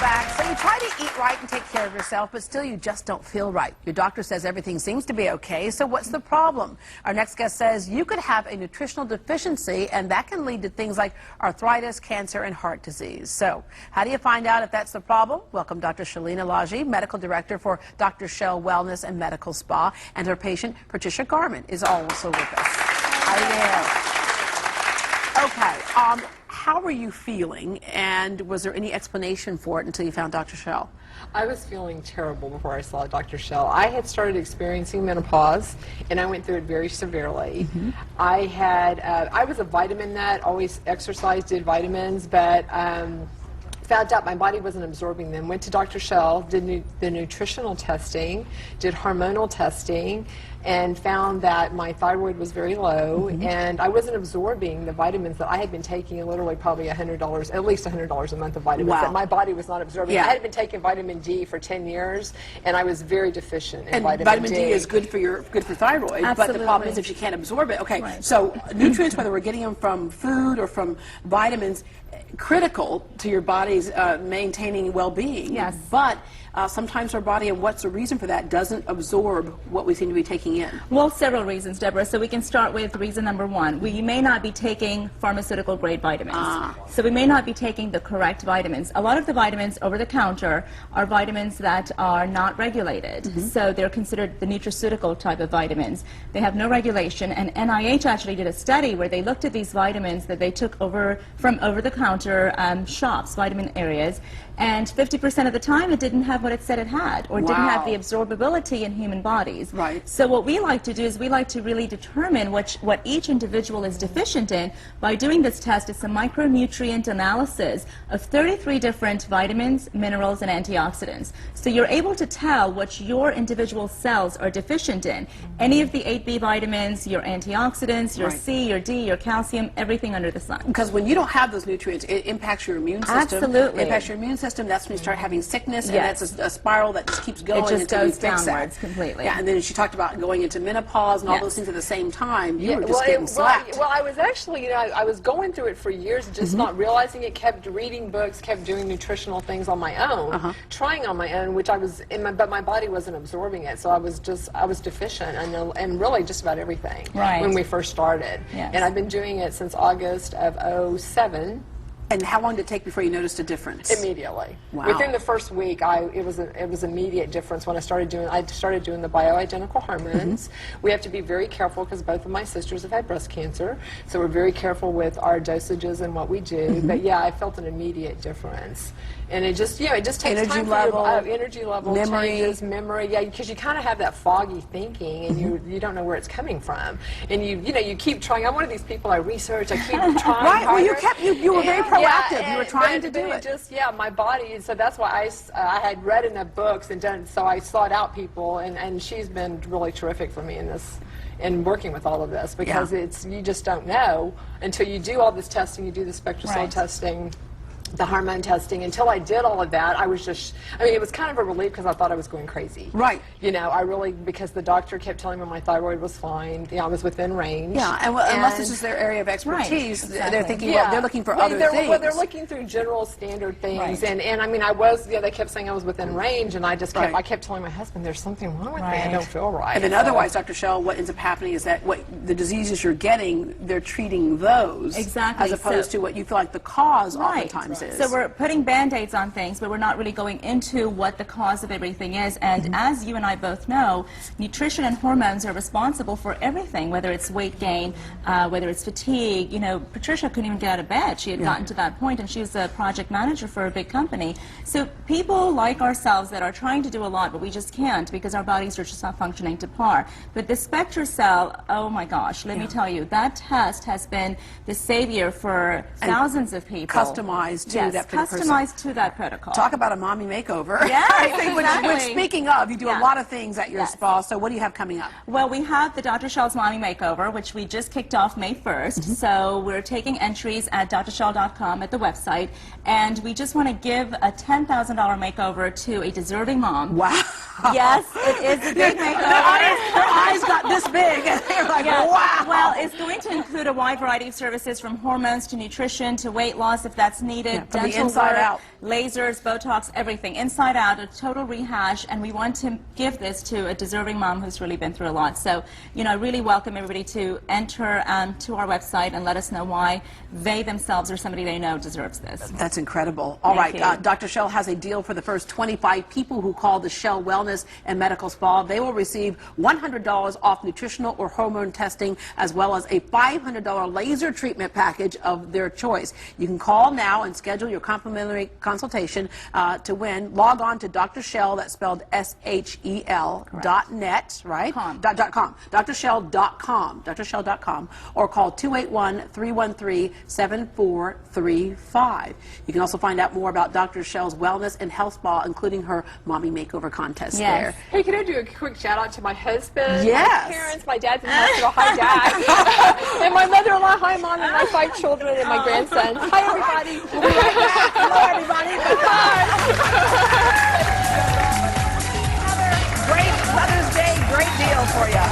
back. So you try to eat right and take care of yourself, but still you just don't feel right. Your doctor says everything seems to be okay, so what's the problem? Our next guest says you could have a nutritional deficiency, and that can lead to things like arthritis, cancer, and heart disease. So how do you find out if that's the problem? Welcome Dr. Drshelenalaljiaesthetics, Medical Director for Dr. Shel Wellness and Medical Spa, and her patient, Patricia Garment, is also with us. Hi there. Okay. How were you feeling, and was there any explanation for it until you found Dr. Shel? I was feeling terrible before I saw Dr. Shel. I had started experiencing menopause, and I went through it very severely. I was a vitamin nut, always exercised, did vitamins, but found out my body wasn't absorbing them. Went to Dr. Shel, did the nutritional testing, did hormonal testing, and found that my thyroid was very low, and I wasn't absorbing the vitamins that I had been taking, literally probably $100, at least $100 a month of vitamins that my body was not absorbing. I had been taking vitamin D for 10 years, and I was very deficient in vitamin D. D is good for thyroid, but the problem is if you can't absorb it. Okay, so nutrients, whether we're getting them from food or from vitamins, critical to your body's maintaining well-being. Yes. But sometimes our body, and what's the reason for that, doesn't absorb what we seem to be taking in. Well, several reasons, Deborah. So we can start with reason number one. We may not be taking pharmaceutical-grade vitamins. So we may not be taking the correct vitamins. A lot of the vitamins over the counter are vitamins that are not regulated. So they're considered the nutraceutical type of vitamins. They have no regulation, and NIH actually did a study where they looked at these vitamins that they took from over-the-counter shops, vitamin areas, and 50% of the time it didn't have what it said it had, or didn't have the absorbability in human bodies. Right. So what we like to do is we like to really determine what each individual is deficient in by doing this test. It's a micronutrient analysis of 33 different vitamins, minerals, and antioxidants. So you're able to tell what your individual cells are deficient in. Any of the 8B vitamins, your antioxidants, your C, your D, your calcium, everything under the sun. Because when you don't have those nutrients, it impacts your immune system. Absolutely. It impacts your immune system. That's when you start having sickness, and that's a spiral that just keeps going. It just until goes downwards completely. Yeah, and then she talked about going into menopause and all those things at the same time. You were just getting slapped. Well, I was actually, I was going through it for years, just not realizing it. Kept reading books, kept doing nutritional things on my own, trying on my own, which I was but my body wasn't absorbing it, so I was deficient, and really just about everything when we first started. And I've been doing it since August of '07. And how long did it take before you noticed a difference? Immediately. Wow. Within the first week, it was immediate difference when I started doing the bioidentical hormones. We have to be very careful because both of my sisters have had breast cancer, so we're very careful with our dosages and what we do. But yeah, I felt an immediate difference. And it just takes time for your energy level, changes, memory, because you kind of have that foggy thinking, and you don't know where it's coming from, and you keep trying. I'm one of these people. I research, I keep trying. Well, you were very proactive. You were trying to do it. My body. So that's why I had read in the books and done. So I sought out people, and she's been really terrific for me in this. In working with all of this, because you just don't know until you do all this testing. You do the SpectraCell testing, the hormone testing. Until I did all of that, I was just, it was kind of a relief because I thought I was going crazy. Right. Because the doctor kept telling me my thyroid was fine, I was within range. Yeah, and unless this is their area of expertise, they're thinking, they're looking for other things. Well, they're looking through general standard things, and they kept saying I was within range, and I kept telling my husband, there's something wrong with me, I don't feel right. And then otherwise, Dr. Shel, what ends up happening is that the diseases you're getting, they're treating those. Exactly. As opposed to what you feel like the cause oftentimes is. So we're putting Band-Aids on things, but we're not really going into what the cause of everything is. And as you and I both know, nutrition and hormones are responsible for everything, whether it's weight gain, whether it's fatigue. Patricia couldn't even get out of bed. She had gotten to that point, and she was a project manager for a big company. So people like ourselves that are trying to do a lot, but we just can't because our bodies are just not functioning to par. But the SpectraCell, oh my gosh, let me tell you, that test has been the savior for thousands of people. Customized to that customized to that protocol. Talk about a mommy makeover. Yeah, which, speaking of, you do a lot of things at your spa, so what do you have coming up? Well, we have the Dr. Shel's Mommy Makeover, which we just kicked off May 1st. So we're taking entries at drshel.com at the website, and we just want to give a $10,000 makeover to a deserving mom. Wow. Yes, it is a big makeover. Her eyes got this big, and they're like, Yeah. wow. Well, it's going to include a wide variety of services from hormones to nutrition to weight loss if that's needed, Yeah, from the dental inside work, out. lasers, Botox, everything. Inside out, a total rehash, and we want to give this to a deserving mom who's really been through a lot. So, you know, I really welcome everybody to enter to our website and let us know why they themselves or somebody they know deserves this. That's incredible. All Thank right, you. Dr. Shel has a deal for the first 25 people who call the Shel Wellness and Medical Spa. They will receive $100 off nutritional or hormone testing, as well as a $500 laser treatment package of their choice. You can call now and schedule your complimentary consultation to win. Log on to Dr. Shel, that's spelled SHEL .net, right? Com. .com. DrShel.com. DrShel.com. Or call 281-313-7435. You can also find out more about Dr. Shel's wellness and health spa, including her mommy makeover contest Yes. there. Hey, can I do a quick shout out to my husband, Yes. my parents, my dad's in the hospital, hi Dad, and my mother-in-law, hi Mom, and my 5 children and my grandsons. Hi everybody. We'll be right back. Hello, everybody. Bye. Great Mother's Day, great deal for you.